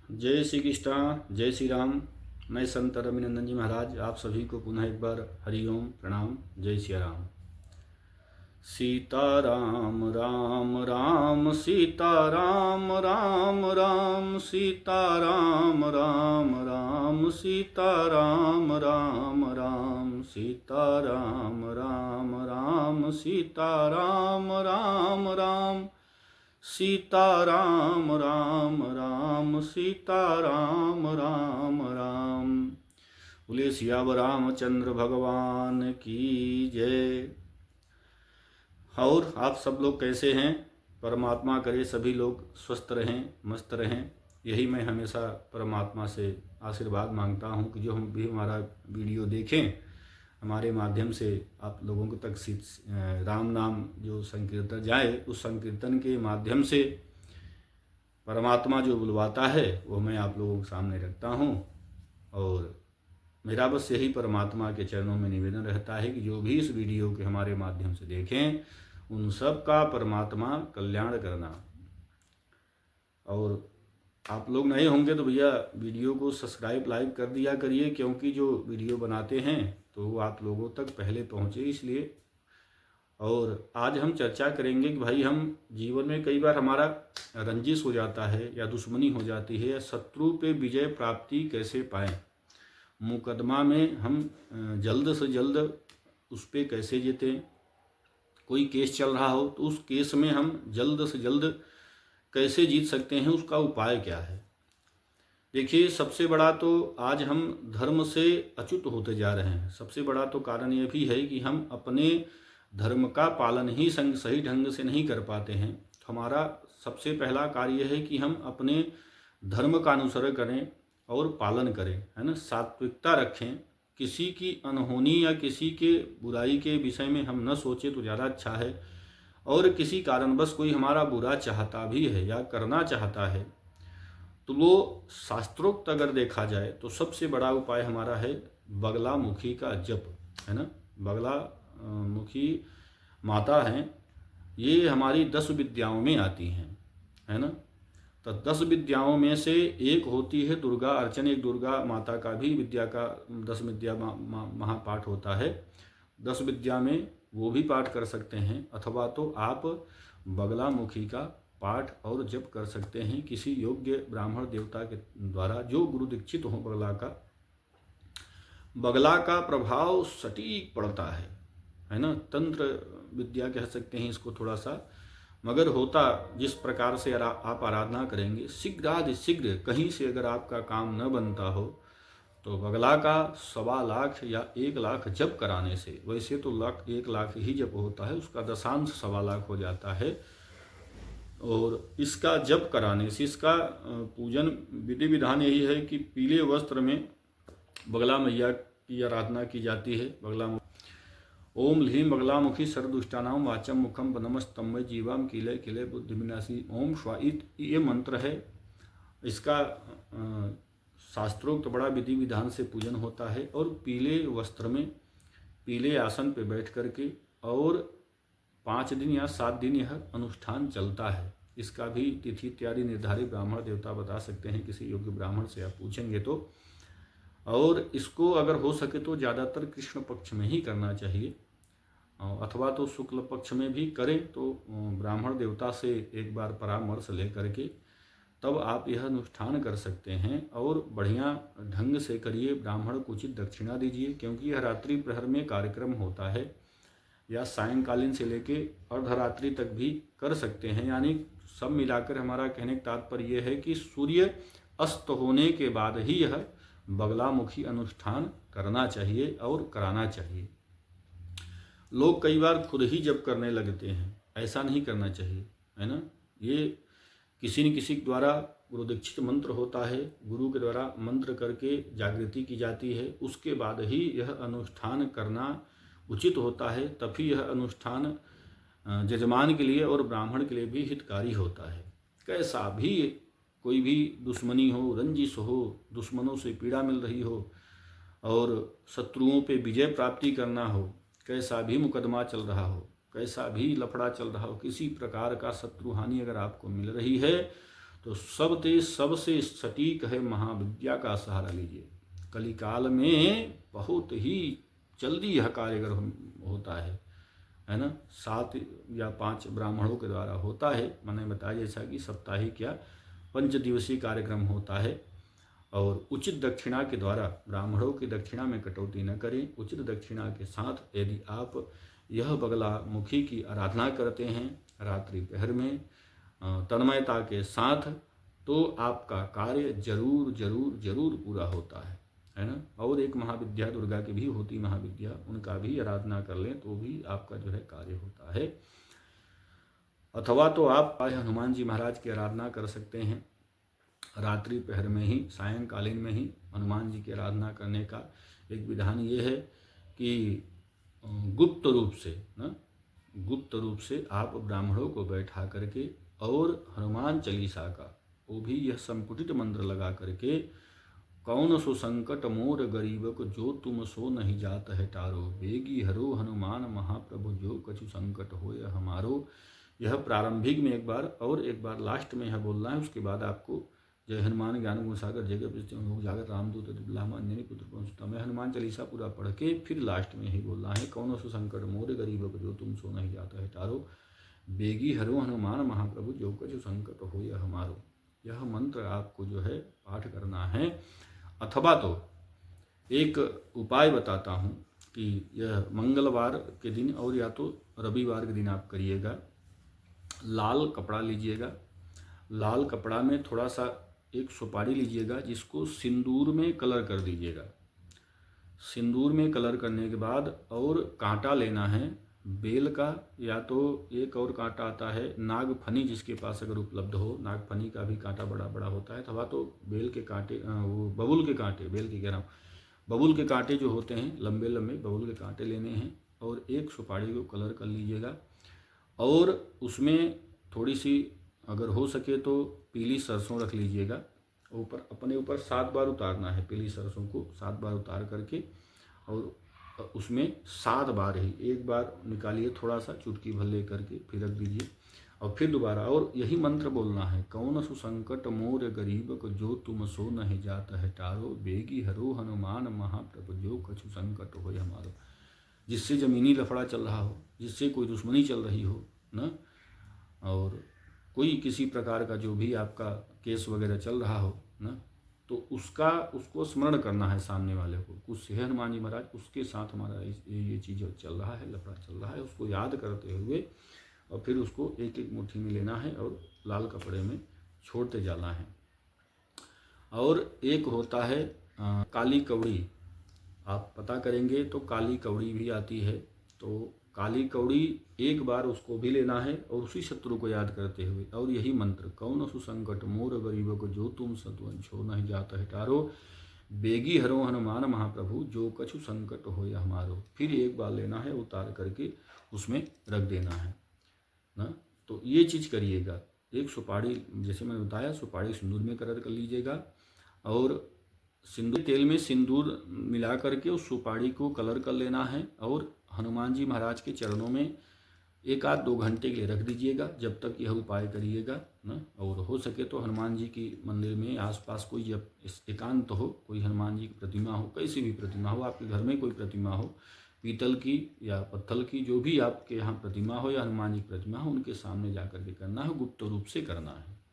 जय श्री कृष्णा, जय श्री राम। मैं संत रविनंदन जी महाराज आप सभी को पुनः एक बार हरिओम प्रणाम। जय श्री राम। सीताराम राम राम सीताराम राम राम सीताराम राम राम सीताराम राम राम सीताराम राम राम सीताराम राम राम सीताराम राम राम सीताराम राम राम। बोले सियावर रामचंद्र भगवान की जय। और आप सब लोग कैसे हैं? परमात्मा करे सभी लोग स्वस्थ रहें, मस्त रहें। यही मैं हमेशा परमात्मा से आशीर्वाद मांगता हूँ कि जो हम भी हमारा वीडियो देखें, हमारे माध्यम से आप लोगों को तक राम नाम जो संकीर्तन जाए, उस संकीर्तन के माध्यम से परमात्मा जो बुलवाता है वो मैं आप लोगों के सामने रखता हूँ। और मेरा बस यही परमात्मा के चरणों में निवेदन रहता है कि जो भी इस वीडियो के हमारे माध्यम से देखें, उन सब का परमात्मा कल्याण करना। और आप लोग नए होंगे तो भैया वीडियो को सब्सक्राइब लाइक कर दिया करिए, क्योंकि जो वीडियो बनाते हैं तो वो आप लोगों तक पहले पहुँचे इसलिए। और आज हम चर्चा करेंगे कि भाई हम जीवन में कई बार हमारा रंजिश हो जाता है या दुश्मनी हो जाती है, या शत्रु पे विजय प्राप्ति कैसे पाएं, मुकदमा में हम जल्द से जल्द उस पर कैसे जीतें। कोई केस चल रहा हो तो उस केस में हम जल्द से जल्द कैसे जीत सकते हैं, उसका उपाय क्या है। देखिए, सबसे बड़ा तो आज हम धर्म से अच्युत होते जा रहे हैं। सबसे बड़ा तो कारण यह भी है कि हम अपने धर्म का पालन ही सही ढंग से नहीं कर पाते हैं। तो हमारा सबसे पहला कार्य है कि हम अपने धर्म का अनुसरण करें और पालन करें, है ना। सात्विकता रखें, किसी की अनहोनी या किसी के बुराई के विषय में हम न सोचें तो ज़्यादा अच्छा है। और किसी कारणवश कोई हमारा बुरा चाहता भी है या करना चाहता है तो वो शास्त्रोक्त अगर देखा जाए तो सबसे बड़ा उपाय हमारा है बगला मुखी का जप, है ना। बगला मुखी माता हैं, ये हमारी 10 विद्याओं में आती हैं, है ना। तो 10 विद्याओं में से एक होती है दुर्गा अर्चन। एक दुर्गा माता का भी विद्या का 10 विद्या महापाठ होता है। 10 विद्या में वो भी पाठ कर सकते हैं, अथवा तो आप बगला मुखी का पाठ और जप कर सकते हैं किसी योग्य ब्राह्मण देवता के द्वारा, जो गुरु दीक्षित हो। बगला का प्रभाव सटीक पड़ता है ना। तंत्र विद्या कह सकते हैं इसको थोड़ा सा, मगर होता जिस प्रकार से आप आराधना करेंगे, शीघ्र कहीं से अगर आपका काम न बनता हो तो बगला का 1.25 लाख या 1 लाख जप कराने से, वैसे तो 1 लाख ही जप होता है, उसका दशांश 1.25 लाख हो जाता है। और इसका जप कराने से, इसका पूजन विधि विधान यही है कि पीले वस्त्र में बगला मैया की आराधना की जाती है। बगला ओम ह्लीं बगलामुखी सर्वदुष्टानां वाचम मुखम बनमस्तम्भय जीवाम किले किले बुद्धि विनाशी ओम स्वाइत, ये मंत्र है। इसका शास्त्रोक्त बड़ा विधि विधान से पूजन होता है। और पीले वस्त्र में पीले आसन पर बैठ करके और 5 दिन या 7 दिन यह अनुष्ठान चलता है। इसका भी तिथि इत्यादि निर्धारित ब्राह्मण देवता बता सकते हैं, किसी योग्य ब्राह्मण से आप पूछेंगे तो। और इसको अगर हो सके तो ज़्यादातर कृष्ण पक्ष में ही करना चाहिए, अथवा तो शुक्ल पक्ष में भी करें तो ब्राह्मण देवता से एक बार परामर्श ले करके तब आप यह अनुष्ठान कर सकते हैं। और बढ़िया ढंग से करिए, ब्राह्मण को उचित दक्षिणा दीजिए, क्योंकि यह रात्रि प्रहर में कार्यक्रम होता है, या सायंकालीन से लेके अर्धरात्रि तक भी कर सकते हैं। यानी सब मिलाकर हमारा कहने का तात्पर्य यह है कि सूर्य अस्त होने के बाद ही यह बगलामुखी अनुष्ठान करना चाहिए और कराना चाहिए। लोग कई बार खुद ही जप करने लगते हैं, ऐसा नहीं करना चाहिए, है ना। ये किसी न किसी के द्वारा गुरु दीक्षित मंत्र होता है, गुरु के द्वारा मंत्र करके जागृति की जाती है, उसके बाद ही यह अनुष्ठान करना उचित होता है। तभी यह अनुष्ठान जजमान के लिए और ब्राह्मण के लिए भी हितकारी होता है। कैसा भी कोई भी दुश्मनी हो, रंजिश हो, दुश्मनों से पीड़ा मिल रही हो और शत्रुओं पे विजय प्राप्ति करना हो, कैसा भी मुकदमा चल रहा हो, कैसा भी लफड़ा चल रहा हो, किसी प्रकार का शत्रु हानि अगर आपको मिल रही है तो सब तेज सबसे सटीक है महाविद्या का सहारा लीजिए। कलिकाल में बहुत ही जल्दी यह कार्यक्रम होता है ना। 7 या 5 ब्राह्मणों के द्वारा होता है। मैंने बताया जैसा कि साप्ताहिक या 5 दिवसीय कार्यक्रम होता है। और उचित दक्षिणा के द्वारा, ब्राह्मणों की दक्षिणा में कटौती न करें। उचित दक्षिणा के साथ यदि आप यह बगला मुखी की आराधना करते हैं रात्रि पहर में तन्मयता के साथ, तो आपका कार्य जरूर जरूर जरूर पूरा होता है ना। और एक महाविद्या दुर्गा की भी होती महाविद्या, उनका भी आराधना कर लें तो भी आपका जो है कार्य होता है। अथवा तो आप हनुमान जी महाराज की आराधना कर सकते हैं रात्रि पहर में ही, सायंकालीन में ही हनुमान जी की आराधना करने का एक विधान ये है कि गुप्त रूप से आप ब्राह्मणों को बैठा करके और हनुमान चालीसा का वो भी यह संपुटित मंत्र लगा करके, कौन सो संकट मोर गरीबक जो तुम सो नहीं जात है टारो, बेगी हरो हनुमान महाप्रभु जो कछु संकट होय हमारो। यह प्रारंभिक में एक बार और एक बार लास्ट में यह बोलना है। उसके बाद आपको जय हनुमान ज्ञान गुण सागर जगह लोग जागर रामदूत अंजनी पुत्र पहुँचता मैं हनुमान चालीसा पूरा पढ़ के फिर लास्ट में ही बोलना है, कौन सो संकट मोर गरीबक जो तुम सो नहीं जाता है टारो, बेगी हरो हनुमान महाप्रभु जो कछु संकट होय हमारो। यह मंत्र आपको जो है पाठ करना है। अथवा तो एक उपाय बताता हूँ कि यह मंगलवार के दिन और या तो रविवार के दिन आप करिएगा। लाल कपड़ा लीजिएगा, लाल कपड़ा में थोड़ा सा एक सुपारी लीजिएगा जिसको सिंदूर में कलर कर दीजिएगा। सिंदूर में कलर करने के बाद और कांटा लेना है बेल का, या तो एक और कांटा आता है नागफनी, जिसके पास अगर उपलब्ध हो, नागफनी का भी कांटा बड़ा बड़ा होता है। अथवा तो बेल के कांटे, वो बबूल के कांटे, बेल के कह रहा हूँ, बबूल के कांटे जो होते हैं लंबे लंबे बबूल के कांटे लेने हैं और एक सुपारी को कलर कर लीजिएगा। और उसमें थोड़ी सी अगर हो सके तो पीली सरसों रख लीजिएगा। ऊपर अपने ऊपर 7 बार उतारना है, पीली सरसों को 7 बार उतार करके, और उसमें 7 बार ही, एक बार निकालिए थोड़ा सा चुटकी भर ले करके फिर रख दीजिए और फिर दोबारा, और यही मंत्र बोलना है, कौन सु संकट मोर गरीब को जो तुम सो नहीं जाता है टारो, बेगी हरो हनुमान महाप्रभु जो कछु संकट हो हमारो। जिससे ज़मीनी लफड़ा चल रहा हो, जिससे कोई दुश्मनी चल रही हो ना, और कोई किसी प्रकार का जो भी आपका केस वगैरह चल रहा हो ना, तो उसको स्मरण करना है सामने वाले को, कुछ है हनुमान जी महाराज उसके साथ हमारा ये चीज़ चल रहा है, लफड़ा चल रहा है, उसको याद करते हुए और फिर उसको एक एक मुट्ठी में लेना है और लाल कपड़े में छोड़ते जाना है। और एक होता है काली कौड़ी, आप पता करेंगे तो काली कौड़ी भी आती है, तो काली कौड़ी एक बार उसको भी लेना है और उसी शत्रु को याद करते हुए, और यही मंत्र, कौन सु संकट मोर गरीबों को जो तुम सतवन छो नहीं जाता है टारो, बेगी हरो हनुमान महाप्रभु जो कछु संकट हो या हमारो। फिर एक बार लेना है, उतार करके उसमें रख देना है ना। तो ये चीज़ करिएगा। एक सुपारी, जैसे मैंने बताया, सुपारी सिंदूर में कलर कर लीजिएगा और सिंदूर तेल में सिंदूर मिला करके उस सुपारी को कलर कर लेना है और हनुमान जी महाराज के चरणों में 1-2 घंटे के लिए रख दीजिएगा, जब तक यह उपाय करिएगा ना। और हो सके तो हनुमान जी की मंदिर में आसपास कोई जब एकांत हो, कोई हनुमान जी की प्रतिमा हो, कैसी भी प्रतिमा हो, आपके घर में कोई प्रतिमा हो, पीतल की या पत्थर की, जो भी आपके यहाँ प्रतिमा हो या हनुमान जी की प्रतिमा हो, उनके सामने जा कर के करना है, गुप्त रूप से करना है।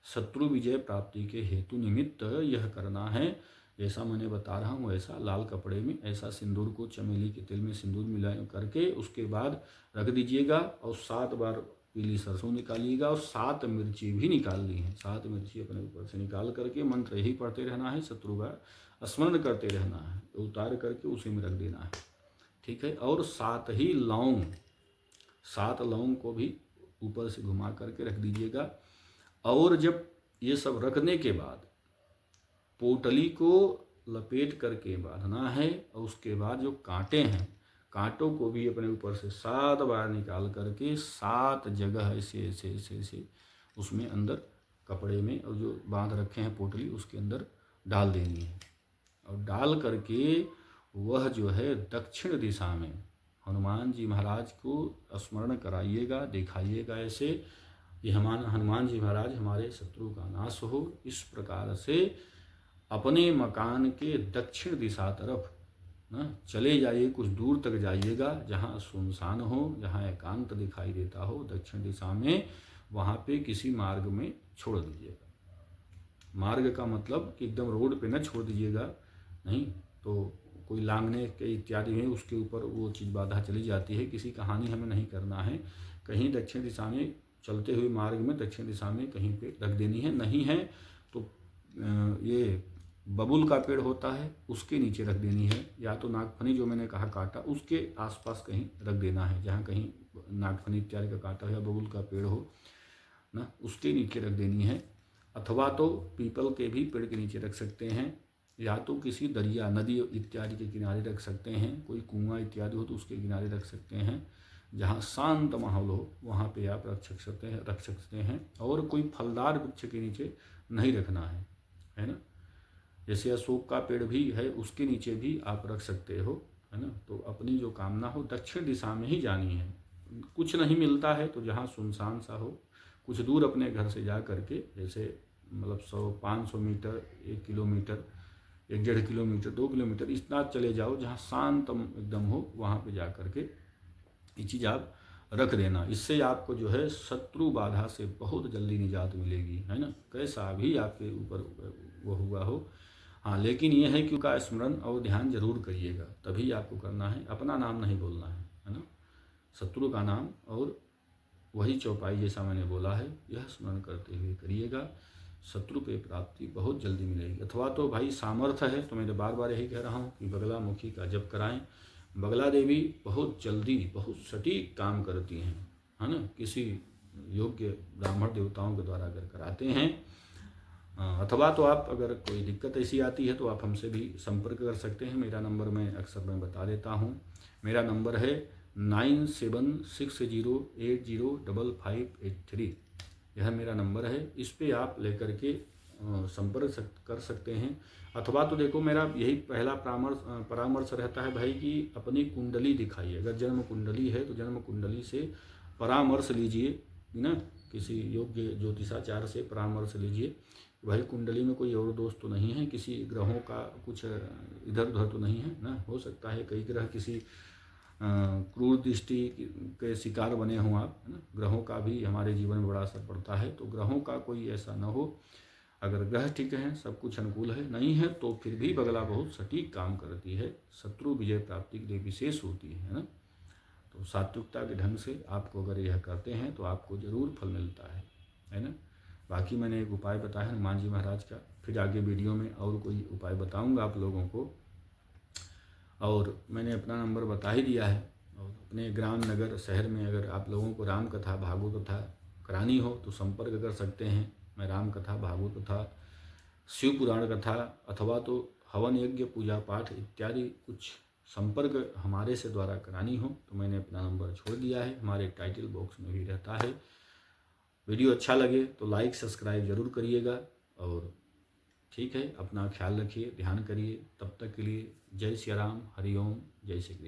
शत्रु विजय प्राप्ति के हेतु निमित्त यह करना है। जैसा मैंने बता रहा हूँ वैसा लाल कपड़े में ऐसा सिंदूर को चमेली के तेल में सिंदूर मिला करके उसके बाद रख दीजिएगा और 7 बार पीली सरसों निकालिएगा और 7 मिर्ची भी निकाल ली हैं। 7 मिर्ची अपने ऊपर से निकाल करके मंत्र यही पढ़ते रहना है, शत्रु का स्मरण करते रहना है, उतार करके उसी में रख देना है, ठीक है। और 7 ही लौंग, 7 लौंग को भी ऊपर से घुमा करके रख दीजिएगा। और जब ये सब रखने के बाद पोटली को लपेट करके बांधना है और उसके बाद जो कांटे हैं, कांटों को भी अपने ऊपर से 7 बार निकाल करके 7 जगह ऐसे ऐसे ऐसे ऐसे उसमें अंदर कपड़े में, और जो बांध रखे हैं पोटली उसके अंदर डाल देनी है। और डाल करके वह जो है दक्षिण दिशा में हनुमान जी महाराज को स्मरण कराइएगा, दिखाइएगा ऐसे, ये हनुमान जी महाराज हमारे शत्रु का नाश हो, इस प्रकार से अपने मकान के दक्षिण दिशा तरफ ना चले जाइए, कुछ दूर तक जाइएगा, जहाँ सुनसान हो, जहाँ एकांत दिखाई देता हो दक्षिण दिशा में, वहाँ पे किसी मार्ग में छोड़ दीजिएगा। मार्ग का मतलब कि एकदम रोड पे न छोड़ दीजिएगा, नहीं तो कोई लांगने के इत्यादि में उसके ऊपर वो चीज़ बाधा चली जाती है। किसी का हानि हमें नहीं करना है। कहीं दक्षिण दिशा में चलते हुए मार्ग में दक्षिण दिशा में कहीं पे रख देनी है। नहीं है तो ये बबुल का पेड़ होता है उसके नीचे रख देनी है, या तो नागफनी जो मैंने कहा कांटा उसके आसपास कहीं रख देना है, जहाँ कहीं नागफनी इत्यादि का कांटा हो या बबुल का पेड़ हो ना, उसके नीचे रख देनी है। अथवा तो पीपल के भी पेड़ के नीचे रख सकते हैं, या तो किसी दरिया नदी इत्यादि के किनारे रख सकते हैं, कोई कुआं इत्यादि हो तो उसके किनारे रख सकते हैं। जहाँ शांत माहौल हो वहाँ पे आप रख सकते हैं। और कोई फलदार वृक्ष के नीचे नहीं रखना है ना। जैसे अशोक का पेड़ भी है उसके नीचे भी आप रख सकते हो, है ना। तो अपनी जो कामना हो दक्षिण दिशा में ही जानी है। कुछ नहीं मिलता है तो जहाँ सुनसान सा हो, कुछ दूर अपने घर से जा करके, जैसे मतलब 100-500 मीटर, 1 किलोमीटर, 1-1.5 किलोमीटर, 2 किलोमीटर, इतना चले जाओ जहाँ शांत एकदम हो, वहाँ पे जा करके ये चीज़ आप रख देना। इससे आपको जो है शत्रु बाधा से बहुत जल्दी निजात मिलेगी, है ना। कैसा भी आपके ऊपर वो हुआ हो, हाँ, लेकिन ये है कि उसका स्मरण और ध्यान जरूर करिएगा, तभी आपको करना है। अपना नाम नहीं बोलना है ना, शत्रु का नाम और वही चौपाई जैसा मैंने बोला है, यह स्मरण करते हुए करिएगा। शत्रु पे प्राप्ति बहुत जल्दी मिलेगी। अथवा तो भाई सामर्थ्य है तो मैं बार बार यही कह रहा हूँ कि बगला मुखी का जप कराएं। बगला देवी बहुत जल्दी बहुत सटीक काम करती हैं, है ना। किसी योग्य ब्राह्मण देवताओं के द्वारा अगर कराते हैं, अथवा तो आप अगर कोई दिक्कत ऐसी आती है तो आप हमसे भी संपर्क कर सकते हैं। मेरा नंबर मैं बता देता हूँ। मेरा नंबर है 9760805583। यह मेरा नंबर है। इस पे आप लेकर के संपर्क कर सकते हैं। अथवा तो देखो मेरा यही पहला परामर्श रहता है भाई कि अपनी कुंडली दिखाइए। अगर जन्म कुंडली है तो जन्म कुंडली से परामर्श लीजिए ना, किसी योग्य ज्योतिषाचार्य से परामर्श लीजिए। भाई कुंडली में कोई और दोष तो नहीं है, किसी ग्रहों का कुछ इधर उधर तो नहीं है ना। हो सकता है कई ग्रह किसी क्रूर दृष्टि के शिकार बने हों आप, है ना। ग्रहों का भी हमारे जीवन में बड़ा असर पड़ता है, तो ग्रहों का कोई ऐसा न हो। अगर ग्रह ठीक हैं, सब कुछ अनुकूल है, नहीं है तो फिर भी बगला बहुत सटीक काम करती है। शत्रु विजय प्राप्ति के लिए विशेष होती है ना। तो सात्विकता के ढंग से आपको अगर यह करते हैं तो आपको ज़रूर फल मिलता है ना। बाकी मैंने एक उपाय बताया हनुमान जी महाराज का, फिर आगे वीडियो में और कोई उपाय बताऊंगा आप लोगों को। और मैंने अपना नंबर बता ही दिया है। और अपने ग्राम नगर शहर में अगर आप लोगों को राम कथा भागवत कथा करानी हो तो संपर्क कर सकते हैं। मैं राम कथा भागवत कथा शिव पुराण कथा अथवा तो हवन यज्ञ पूजा पाठ इत्यादि कुछ संपर्क हमारे से द्वारा करानी हो तो मैंने अपना नंबर छोड़ दिया है, हमारे टाइटल बॉक्स में भी रहता है। वीडियो अच्छा लगे तो लाइक सब्सक्राइब जरूर करिएगा। और ठीक है, अपना ख्याल रखिए, ध्यान करिए। तब तक के लिए जय सिया राम, हरिओम, जय श्री कृष्ण।